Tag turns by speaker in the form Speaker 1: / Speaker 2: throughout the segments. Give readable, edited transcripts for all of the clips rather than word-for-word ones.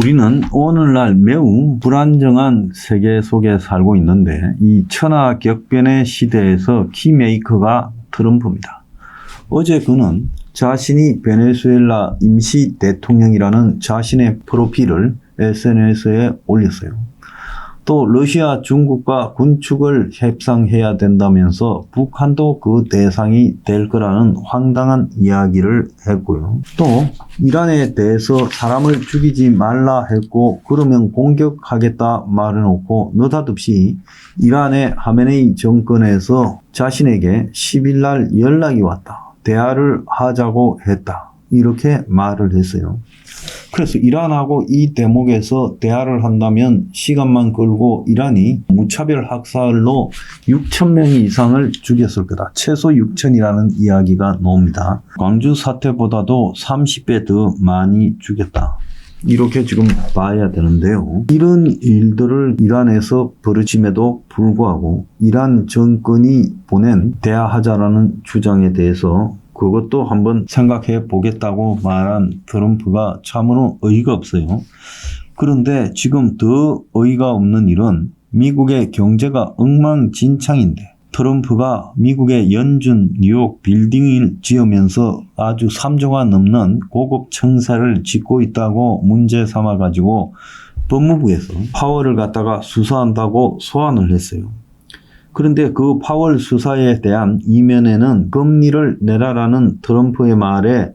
Speaker 1: 우리는 오늘날 매우 불안정한 세계 속에 살고 있는데 이 천하격변의 시대에서 키메이커가 트럼프입니다. 어제 그는 자신이 베네수엘라 임시 대통령이라는 자신의 프로필을 SNS에 올렸어요. 또 러시아, 중국과 군축을 협상해야 된다면서 북한도 그 대상이 될 거라는 황당한 이야기를 했고요. 또 이란에 대해서 사람을 죽이지 말라 했고 그러면 공격하겠다 말해놓고 느닷없이 이란의 하메네이 정권에서 자신에게 10일 날 연락이 왔다. 대화를 하자고 했다. 이렇게 말을 했어요. 그래서 이란하고 이 대목에서 대화를 한다면 시간만 끌고 이란이 무차별 학살로 6,000명 이상을 죽였을 거다. 최소 6,000이라는 이야기가 나옵니다. 광주 사태보다도 30배 더 많이 죽였다. 이렇게 지금 봐야 되는데요. 이런 일들을 이란에서 벌어짐에도 불구하고 이란 정권이 보낸 대화하자라는 주장에 대해서 그것도 한번 생각해 보겠다고 말한 트럼프가 참으로 어이가 없어요. 그런데 지금 더 어이가 없는 일은 미국의 경제가 엉망진창인데 트럼프가 미국의 연준 뉴욕 빌딩을 지으면서 아주 3조가 넘는 고급 청사를 짓고 있다고 문제 삼아 가지고 법무부에서 파월을 갖다가 수사한다고 소환을 했어요. 그런데 그 파월 수사에 대한 이면에는 금리를 내라라는 트럼프의 말에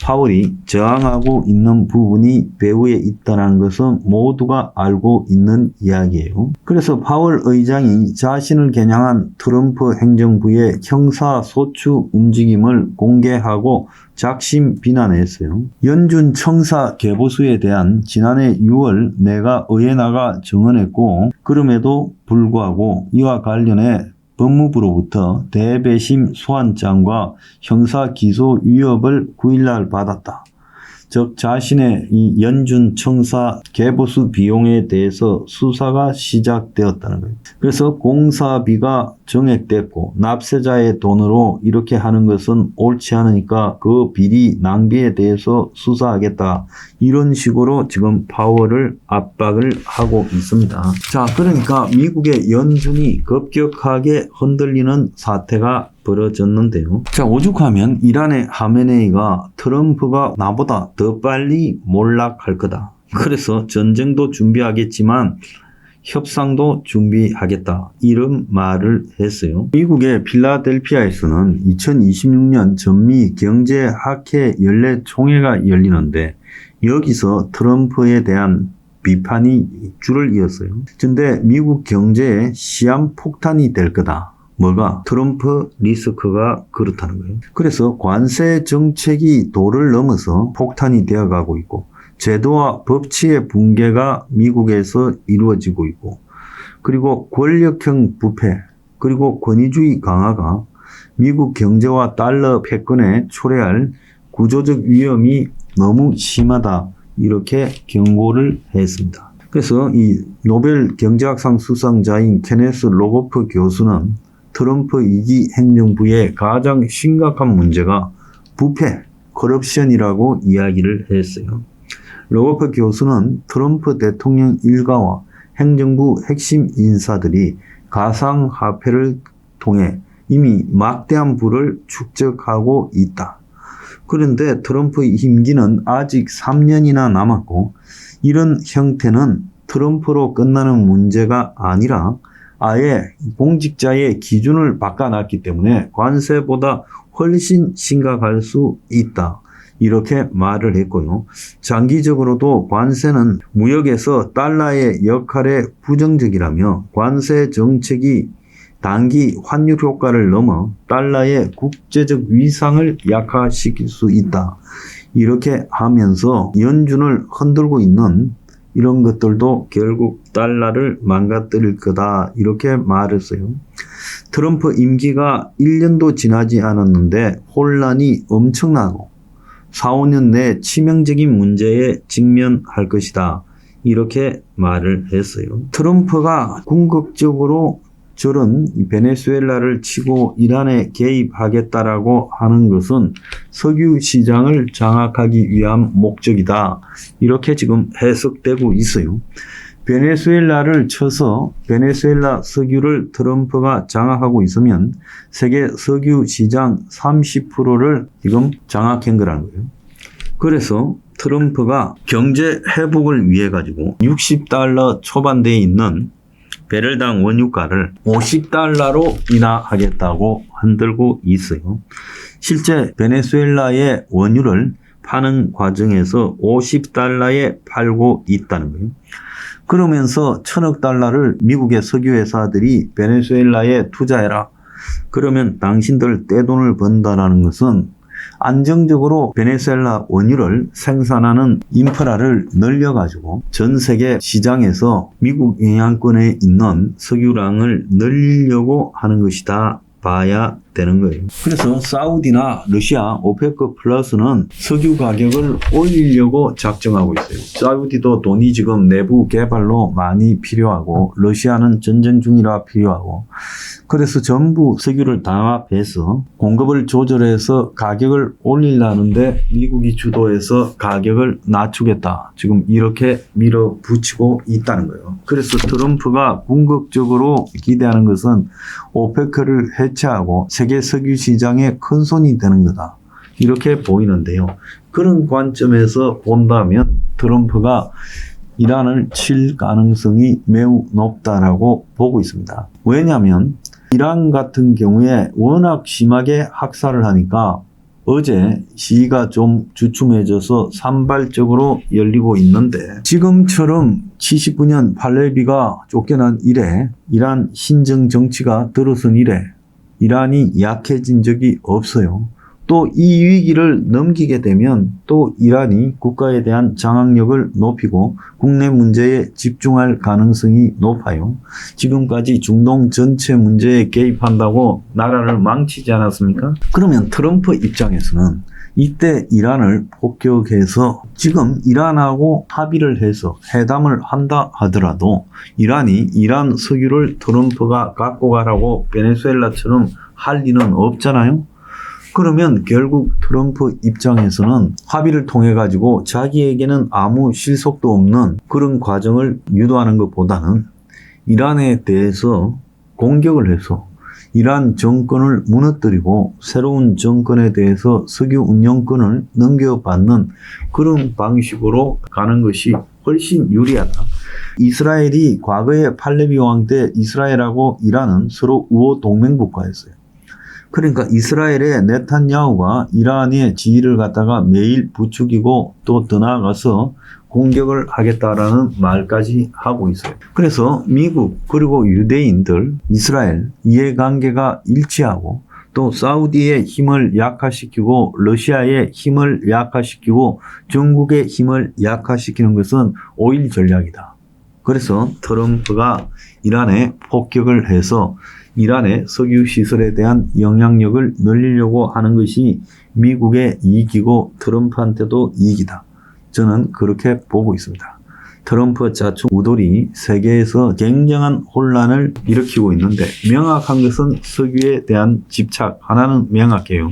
Speaker 1: 파월이 저항하고 있는 부분이 배후에 있다는 것은 모두가 알고 있는 이야기예요. 그래서 파월 의장이 자신을 겨냥한 트럼프 행정부의 형사소추 움직임을 공개하고 작심 비난했어요. 연준 청사 개보수에 대한 지난해 6월 내가 의회나가 증언했고 그럼에도 불구하고 이와 관련해 법무부로부터 대배심 소환장과 형사기소 위협을 9일날 받았다. 즉 자신의 이 연준 청사 개보수 비용에 대해서 수사가 시작되었다는 거예요. 그래서 공사비가 정액됐고 납세자의 돈으로 이렇게 하는 것은 옳지 않으니까 그 비리 낭비에 대해서 수사하겠다. 이런 식으로 지금 파월을 압박을 하고 있습니다. 자, 그러니까 미국의 연준이 급격하게 흔들리는 사태가 벌어졌는데요. 자, 오죽하면 이란의 하메네이가 트럼프가 나보다 더 빨리 몰락할 거다. 그래서 전쟁도 준비하겠지만 협상도 준비하겠다. 이런 말을 했어요. 미국의 필라델피아에서는 2026년 전미 경제학회 연례총회가 열리는데 여기서 트럼프에 대한 비판이 줄을 이었어요. 그런데 미국 경제에 시한폭탄이 될 거다. 뭐가? 트럼프 리스크가 그렇다는 거예요. 그래서 관세 정책이 도를 넘어서 폭탄이 되어가고 있고 제도와 법치의 붕괴가 미국에서 이루어지고 있고 그리고 권력형 부패 그리고 권위주의 강화가 미국 경제와 달러 패권에 초래할 구조적 위험이 너무 심하다. 이렇게 경고를 했습니다. 그래서 이 노벨 경제학상 수상자인 케네스 로거프 교수는 트럼프 2기 행정부의 가장 심각한 문제가 부패, 커럽션이라고 이야기를 했어요. 로거프 교수는 트럼프 대통령 일가와 행정부 핵심 인사들이 가상화폐를 통해 이미 막대한 부를 축적하고 있다. 그런데 트럼프 임기는 아직 3년이나 남았고 이런 형태는 트럼프로 끝나는 문제가 아니라 아예 공직자의 기준을 바꿔놨기 때문에 관세보다 훨씬 심각할 수 있다. 이렇게 말을 했고요. 장기적으로도 관세는 무역에서 달러의 역할에 부정적이라며 관세 정책이 단기 환율 효과를 넘어 달러의 국제적 위상을 약화시킬 수 있다. 이렇게 하면서 연준을 흔들고 있는 이런 것들도 결국 달러를 망가뜨릴 거다. 이렇게 말했어요. 트럼프 임기가 1년도 지나지 않았는데 혼란이 엄청나고 4, 5년 내 치명적인 문제에 직면할 것이다. 이렇게 말을 했어요. 트럼프가 궁극적으로 저런 베네수엘라를 치고 이란에 개입하겠다라고 하는 것은 석유 시장을 장악하기 위한 목적이다. 이렇게 지금 해석되고 있어요. 베네수엘라를 쳐서 베네수엘라 석유를 트럼프가 장악하고 있으면 세계 석유 시장 30%를 지금 장악한 거라는 거예요. 그래서 트럼프가 경제 회복을 위해 가지고 $60 초반대에 있는 배럴당 원유가를 $50로 인하하겠다고 흔들고 있어요. 실제 베네수엘라의 원유를 파는 과정에서 $50에 팔고 있다는 거예요. 그러면서 $1,000억 미국의 석유회사들이 베네수엘라에 투자해라. 그러면 당신들 떼돈을 번다라는 것은 안정적으로 베네수엘라 원유를 생산하는 인프라를 늘려가지고 전 세계 시장에서 미국 영향권에 있는 석유량을 늘리려고 하는 것이다 봐야 되는 거예요. 그래서 사우디나 러시아, 오페크 플러스는 석유 가격을 올리려고 작정하고 있어요. 사우디도 돈이 지금 내부 개발로 많이 필요하고 러시아는 전쟁 중이라 필요하고 그래서 전부 석유를 담합해서 공급을 조절해서 가격을 올리려는데 미국이 주도해서 가격을 낮추겠다. 지금 이렇게 밀어붙이고 있다는 거예요. 그래서 트럼프가 궁극적으로 기대하는 것은 오페크를 해체하고 세계 석유 시장에 큰 손이 되는 거다. 이렇게 보이는데요. 그런 관점에서 본다면 트럼프가 이란을 칠 가능성이 매우 높다라고 보고 있습니다. 왜냐하면 이란 같은 경우에 워낙 심하게 학살을 하니까 어제 시위가 좀 주춤해져서 산발적으로 열리고 있는데 지금처럼 79년 팔레비가 쫓겨난 이래 이란 신정 정치가 들어선 이래 이란이 약해진 적이 없어요. 또 이 위기를 넘기게 되면 또 이란이 국가에 대한 장악력을 높이고 국내 문제에 집중할 가능성이 높아요. 지금까지 중동 전체 문제에 개입한다고 나라를 망치지 않았습니까? 그러면 트럼프 입장에서는 이때 이란을 폭격해서 지금 이란하고 합의를 해서 회담을 한다 하더라도 이란이 이란 석유를 트럼프가 갖고 가라고 베네수엘라처럼 할 리는 없잖아요. 그러면 결국 트럼프 입장에서는 합의를 통해 가지고 자기에게는 아무 실속도 없는 그런 과정을 유도하는 것보다는 이란에 대해서 공격을 해서 이란 정권을 무너뜨리고 새로운 정권에 대해서 석유 운영권을 넘겨받는 그런 방식으로 가는 것이 훨씬 유리하다. 이스라엘이 과거에 팔레비 왕 때 이스라엘하고 이란은 서로 우호 동맹국가였어요. 그러니까 이스라엘의 네탄야후가 이란의 지위를 갖다가 매일 부추기고 또 더 나아가서 공격을 하겠다라는 말까지 하고 있어요. 그래서 미국 그리고 유대인들, 이스라엘 이해관계가 일치하고 또 사우디의 힘을 약화시키고 러시아의 힘을 약화시키고 중국의 힘을 약화시키는 것은 오일 전략이다. 그래서 트럼프가 이란에 폭격을 해서 이란의 석유 시설에 대한 영향력을 늘리려고 하는 것이 미국의 이익이고 트럼프한테도 이익이다. 저는 그렇게 보고 있습니다. 트럼프 자충 우돌이 세계에서 굉장한 혼란을 일으키고 있는데 명확한 것은 석유에 대한 집착 하나는 명확해요.